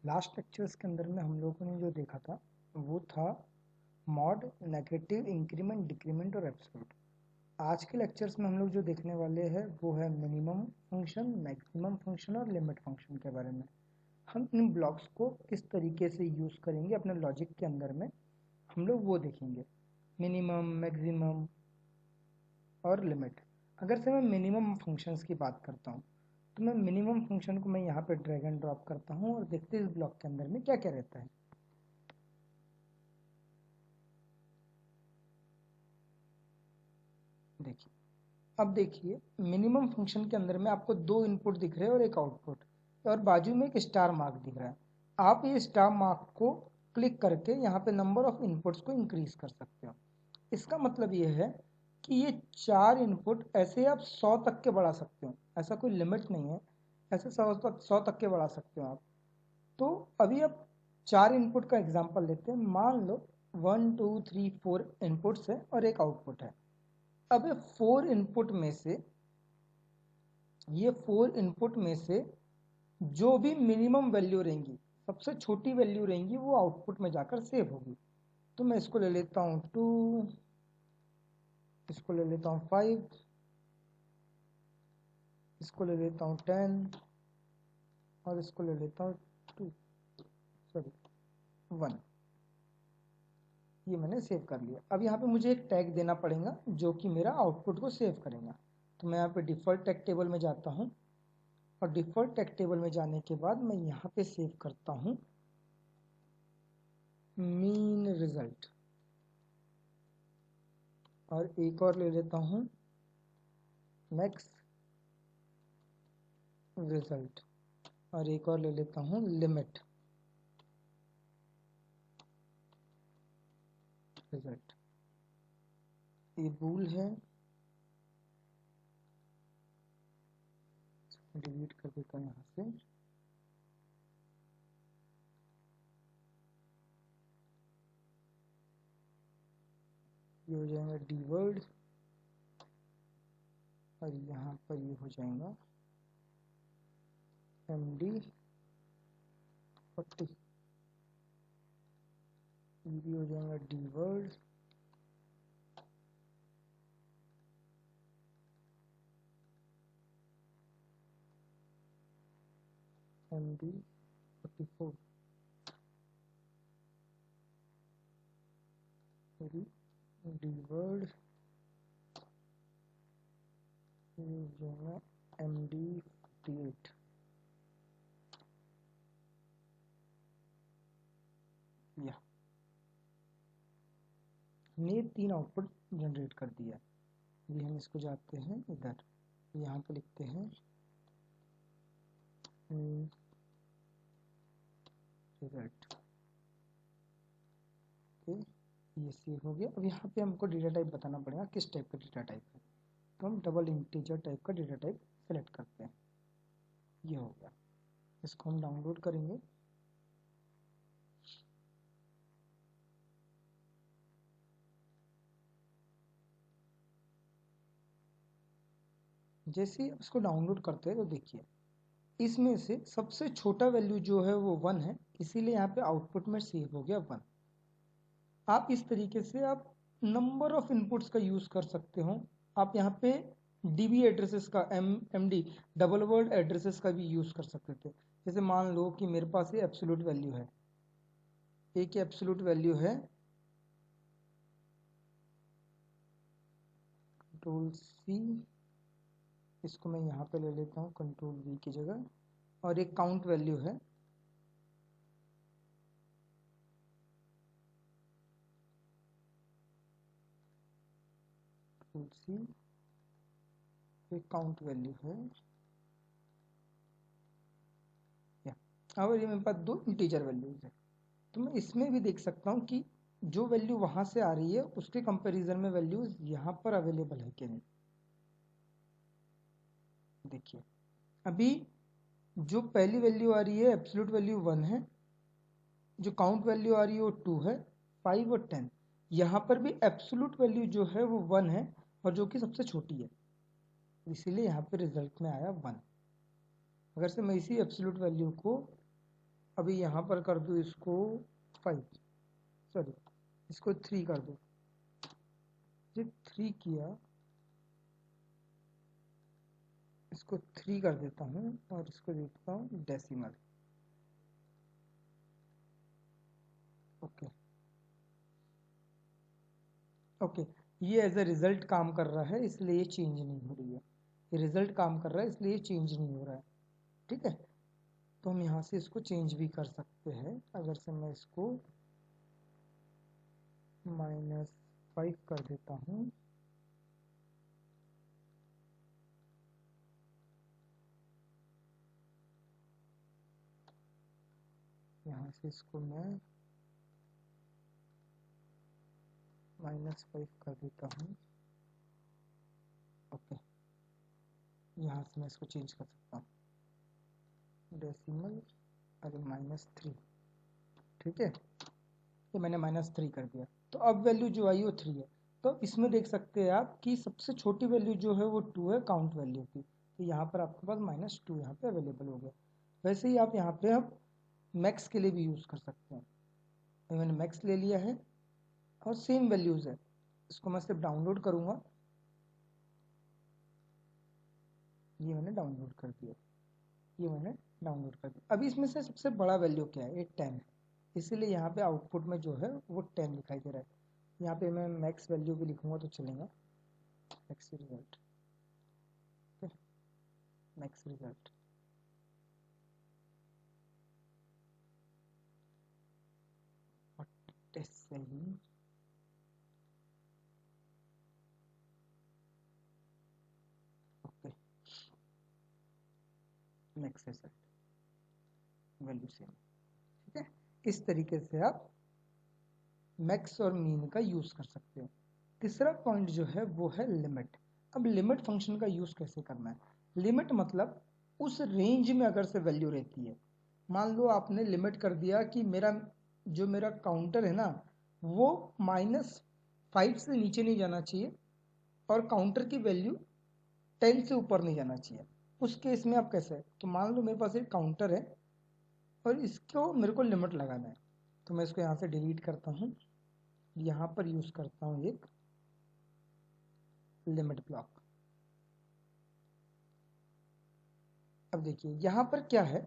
Last lectures के अंदर में हम लोगों ने जो देखा था वो था मॉड, नेगेटिव, इंक्रीमेंट, डिक्रीमेंट और एब्सोल्यूट। आज के लेक्चर्स में हम लोग जो देखने वाले हैं वो है मिनिमम फंक्शन, मैक्सिमम फंक्शन और लिमिट फंक्शन के बारे में। हम इन ब्लॉक्स को किस तरीके से यूज़ करेंगे अपने लॉजिक के अंदर में, हम लोग वो देखेंगे। मिनिमम, मैक्सिमम और लिमिट। अगर से मैं मिनिमम फंक्शंस की बात करता हूँ तो मैं मिनिमम फंक्शन को मैं यहाँ पे ड्रैग एंड ड्रॉप करता हूँ और देखते हैं इस ब्लॉक के अंदर में क्या क्या रहता है। देखिए, अब देखिए मिनिमम फंक्शन के अंदर में आपको दो इनपुट दिख रहे हैं और एक आउटपुट, और बाजू में एक स्टार मार्क दिख रहा है। आप ये स्टार मार्क को क्लिक करके यहाँ पे नंबर ऑफ इनपुट्स को इंक्रीज कर सकते हो। इसका मतलब ये है कि ये 4 इनपुट ऐसे आप 100 तक के बढ़ा सकते हो, ऐसा कोई लिमिट नहीं है, ऐसे 100 तक के बढ़ा सकते हो आप। तो अभी आप 4 इनपुट का एग्जांपल लेते हैं। मान लो 1 2 3 4 इनपुट्स है और एक आउटपुट है। अब ये 4 इनपुट में से जो भी मिनिमम वैल्यू रहेंगी, सबसे छोटी वैल्यू रहेंगी, वो आउटपुट में जाकर सेव होगी। तो मैं इसको ले लेता हूँ 2, इसको ले लेता हूँ 5, इसको ले लेता हूँ 10 और इसको ले लेता हूँ 1। ये मैंने सेव कर लिया। अब यहाँ पे मुझे एक टैग देना पड़ेगा जो कि मेरा आउटपुट को सेव करेगा। तो मैं यहाँ पे डिफ़ॉल्ट टैग टेबल में जाता हूँ और डिफ़ॉल्ट टैग टेबल में जाने के बाद मैं यहाँ पे सेव करता हूँ मीन रिजल्ट, और एक और ले लेता हूँ मैक्स रिजल्ट, और एक और ले लेता हूँ लिमिट रिजल्ट। ये बूल है, डिलीट कर देता हूँ यहाँ से। ये हो जाएगा डी वर्ड और यहाँ पर ये हो जाएगा MD40। ये भी हो जाएगा D word, MD44, D word, ये हो जाएगा MD58। या हमने ये 3 आउटपुट जनरेट कर दिया। ये हम इसको जाते हैं इधर, यहाँ पे लिखते हैं रिजल्ट। ओके, ये सेव हो गया। अब यहाँ पे हमको डेटा टाइप बताना पड़ेगा किस टाइप का डेटा टाइप है। तो हम डबल इंटीजर टाइप का डेटा टाइप सेलेक्ट करते हैं। ये हो गया, इसको हम डाउनलोड करेंगे। जैसे ही इसको डाउनलोड करते हैं तो देखिए इसमें से सबसे छोटा वैल्यू जो है वो 1 है, इसीलिए यहाँ पे आउटपुट में सेव हो गया 1। आप इस तरीके से आप नंबर ऑफ इनपुट्स का यूज़ कर सकते हो। आप यहाँ पे डीबी एड्रेसेस का, एमडी डबल वर्ड एड्रेसेस का भी यूज़ कर सकते थे। जैसे मान लो कि मेरे पास ये एब्सोल्यूट वैल्यू है, एक एब्सोल्यूट वैल्यू है कंट्रोल सी, इसको मैं यहाँ पे ले लेता हूँ कंट्रोल वी की जगह, और एक काउंट वैल्यू है सी, एक काउंट वैल्यू है या, और ये मेरे पास 2 इंटीजर वैल्यूज है। तो मैं इसमें भी देख सकता हूँ कि जो वैल्यू वहां से आ रही है उसके कंपैरिजन में वैल्यूज यहाँ पर अवेलेबल है कि नहीं। देखिए अभी जो पहली वैल्यू आ रही है एब्सोल्यूट वैल्यू 1 है, जो काउंट वैल्यू आ रही है वो 2 है, 5 और 10। यहाँ पर भी एब्सोल्यूट वैल्यू जो है वो 1 है और जो कि सबसे छोटी है, इसीलिए यहाँ पे रिजल्ट में आया 1। अगर से मैं इसी एब्सोल्यूट वैल्यू को अभी यहाँ पर कर दूँ इसको 5, सॉरी इसको 3 कर दो। जब 3 किया, इसको 3 कर देता हूँ और इसको देता हूँ डेसिमल। ओके ओके, ये एज ए रिजल्ट काम कर रहा है इसलिए ये चेंज नहीं हो रही है। ये रिजल्ट काम कर रहा है इसलिए ये चेंज नहीं हो रहा है। ठीक है, तो हम यहाँ से इसको चेंज भी कर सकते हैं। अगर से मैं इसको -5 कर देता हूँ, यहाँ से इसको मैं -5 कर देता हूँ। ओके, यहाँ से मैं इसको चेंज कर सकता हूँ डेसिमल, अरे -3। ठीक है, ये मैंने -3 कर दिया। तो अब वैल्यू जो आई वो 3 है। तो इसमें देख सकते हैं आप कि सबसे छोटी वैल्यू जो है वो 2 है काउंट वैल्यू की। तो यहाँ पर आपके पास -2 यहाँ पे अवेलेबल हो गया। वैसे ही आप यहाँ पे अब मैक्स के लिए भी यूज़ कर सकते हैं। तो मैंने मैक्स ले लिया है और सेम वैल्यूज़ है। इसको मैं सिर्फ डाउनलोड करूँगा। ये मैंने डाउनलोड कर दिया, ये मैंने डाउनलोड कर दिया। अभी इसमें से सबसे बड़ा वैल्यू क्या है? ये 10 है, इसीलिए यहाँ पे आउटपुट में जो है वो 10 दिखाई दे रहा है। यहाँ पे मैं मैक्स वैल्यू भी लिखूँगा तो चलेगा, मैक्स रिजल्ट। मैक्स रिजल्ट सही, okay, max result value same. ठीक है, इस तरीके से आप मैक्स और मीन का यूज़ कर सकते हो। तीसरा पॉइंट जो है वो है लिमिट। अब लिमिट फंक्शन का यूज़ कैसे करना है? लिमिट मतलब उस रेंज में अगर से वैल्यू रहती है। मान लो आपने लिमिट कर दिया कि मेरा काउंटर है ना वो -5 से नीचे नहीं जाना चाहिए और काउंटर की वैल्यू 10 से ऊपर नहीं जाना चाहिए। उस केस में आप कैसे? तो मान लो मेरे पास एक काउंटर है और इसको मेरे को लिमिट लगाना है। तो मैं इसको यहाँ से डिलीट करता हूँ, यहाँ पर यूज़ करता हूँ एक लिमिट ब्लॉक। अब देखिए यहाँ पर क्या है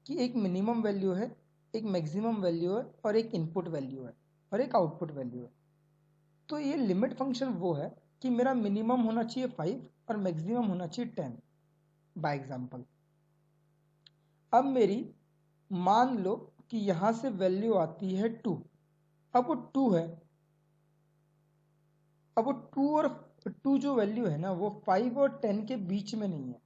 कि एक मिनिमम वैल्यू है, एक मैक्सिमम वैल्यू है और एक इनपुट वैल्यू है और एक आउटपुट वैल्यू है। तो ये लिमिट फंक्शन वो है कि मेरा मिनिमम होना चाहिए 5 और मैक्सिमम होना चाहिए 10 बाय एग्जांपल। अब मेरी मान लो कि यहाँ से वैल्यू आती है 2। अब वो 2 है, अब वो 2 और 2 जो वैल्यू है ना वो 5 और 10 के बीच में नहीं है।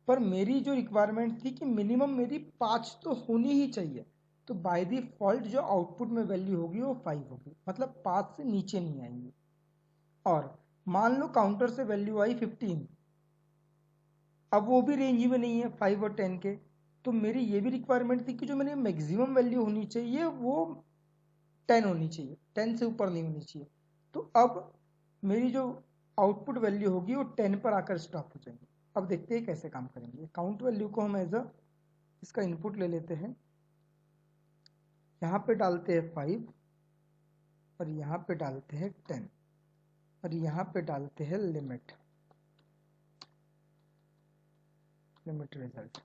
पर मेरी जो रिक्वायरमेंट थी कि मिनिमम मेरी 5 तो होनी ही चाहिए। तो बाय डिफॉल्ट जो आउटपुट में वैल्यू होगी वो 5 होगी, मतलब 5 से नीचे नहीं आएंगी। और मान लो काउंटर से वैल्यू आई 15, अब वो भी रेंज में नहीं है 5 और 10 के। तो मेरी ये भी रिक्वायरमेंट थी कि जो मेरी मैक्सिमम वैल्यू होनी चाहिए वो 10 होनी चाहिए, 10 से ऊपर नहीं होनी चाहिए। तो अब मेरी जो आउटपुट वैल्यू होगी वो 10 पर आकर स्टॉप हो जाएगी। अब देखते हैं कैसे काम करेंगे। काउंट वैल्यू को हम एज अ इसका इनपुट ले लेते हैं, यहाँ पे डालते हैं 5 और यहाँ पे डालते हैं 10 और यहाँ पे डालते हैं लिमिट रिजल्ट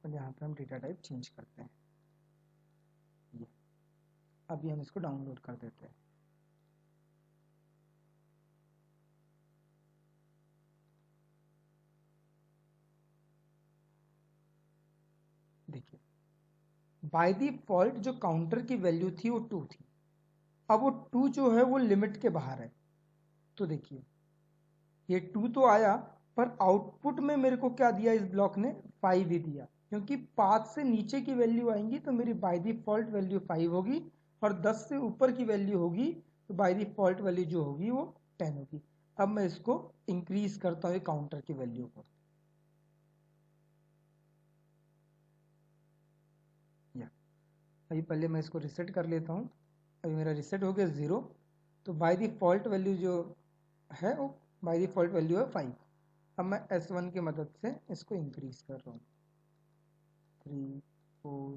और यहाँ पे हम डेटा टाइप चेंज करते हैं। ये अभी हम इसको डाउनलोड कर देते हैं। देखिए बाय डिफॉल्ट जो काउंटर की वैल्यू थी वो 2 थी, अब वो 2 जो है वो लिमिट के बाहर है। तो देखिए ये 2 तो आया पर आउटपुट में मेरे को क्या दिया, इस ब्लॉक ने 5 ही दिया, क्योंकि 5 से नीचे की वैल्यू आएंगी तो मेरी बाय डिफॉल्ट वैल्यू 5 होगी और 10 से ऊपर की वैल्यू होगी तो बाय डिफॉल्ट वैल्यू जो होगी वो 10 होगी। अब मैं इसको इंक्रीज करता हूँ काउंटर की वैल्यू को, या अभी पहले मैं इसको रिसेट कर लेता हूँ। अभी मेरा रिसेट हो गया 0। तो बाय डिफॉल्ट वैल्यू जो है वो बाय डिफॉल्ट वैल्यू है 5। अब मैं S1 की मदद से इसको इंक्रीज कर रहा हूँ। 3 4।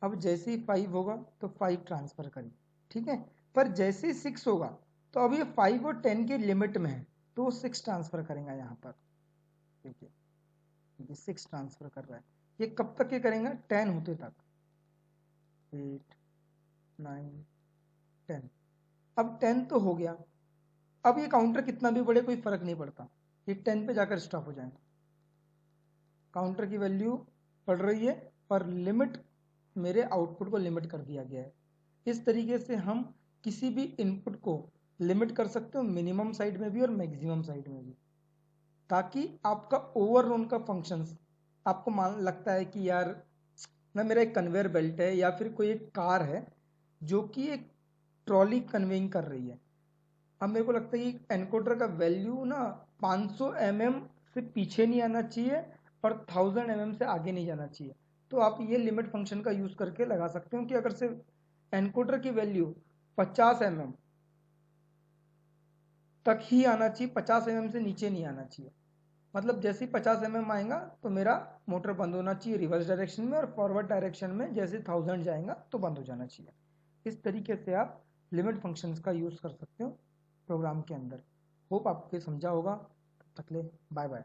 अब जैसे ही 5 होगा तो 5 ट्रांसफ़र करिए, ठीक है। पर जैसे ही 6 होगा तो अब ये 5 और 10 के लिमिट में है तो वो 6 ट्रांसफ़र करेंगे यहाँ पर। देखिए ये 6 ट्रांसफ़र कर रहा है। ये कब तक ये करेंगे? 10 होते तक। 8 9 10। अब 10 तो हो गया। अब ये काउंटर कितना भी बढ़े कोई फ़र्क नहीं पड़ता, ये 10 पे जाकर स्टॉप हो जाएगा। काउंटर की वैल्यू बढ़ रही है और लिमिट, मेरे आउटपुट को लिमिट कर दिया गया है। इस तरीके से हम किसी भी इनपुट को लिमिट कर सकते हो, मिनिमम साइड में भी और मैक्सिमम साइड में भी, ताकि आपका ओवरऑल का फंक्शंस आपको मान लगता है कि यार ना मेरा एक कन्वेयर बेल्ट है या फिर कोई एक कार है जो कि एक ट्रॉली कन्वेइंग कर रही है। अब मेरे को लगता है कि एनकोडर का वैल्यू ना 500 mm से पीछे नहीं आना चाहिए और 1000 mm से आगे नहीं जाना चाहिए। तो आप ये लिमिट फंक्शन का यूज़ करके लगा सकते हो कि अगर से एनकोडर की वैल्यू 50 mm तक ही आना चाहिए, 50 mm से नीचे नहीं आना चाहिए। मतलब जैसे ही 50 mm आएगा तो मेरा मोटर बंद होना चाहिए रिवर्स डायरेक्शन में, और फॉरवर्ड डायरेक्शन में जैसे 1000 जाएगा तो बंद हो जाना चाहिए। इस तरीके से आप लिमिट फंक्शंस का यूज़ कर सकते हो प्रोग्राम के अंदर। होप आपको ये समझा होगा। तब तक ले बाय बाय।